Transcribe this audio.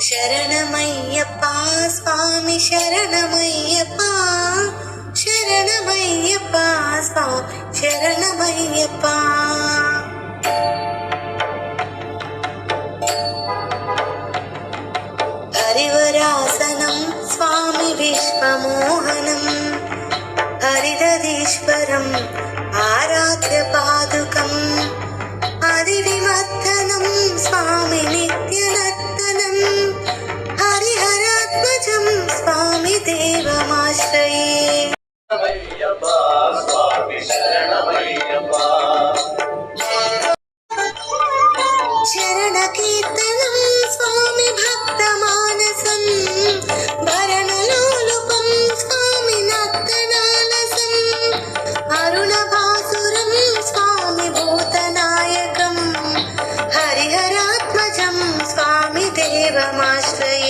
శరణమయ్యప్ప స్వామి శరణమయ్యప్ప శరణమయ్యప్ప స్వామి శరణమయ్యప్ప. హరివరాసనం స్వామి విశ్వమోహనం హరిదధీశ్వరం ఆరాధ్య పాదుకం హరివిమర్దనం స్వామి నిత్యనర్తనం హరిహరాత్మజం స్వామి దేవమాశ్రయే. శరణ కీర్తనం స్వామి భక్త మానసం భరణలోలుపం స్వామి నర్తనాలసం అరుణభాసురం స్వామి భూతనాయకం హరిహరాత్మజం స్వామి దేవమాశ్రయే.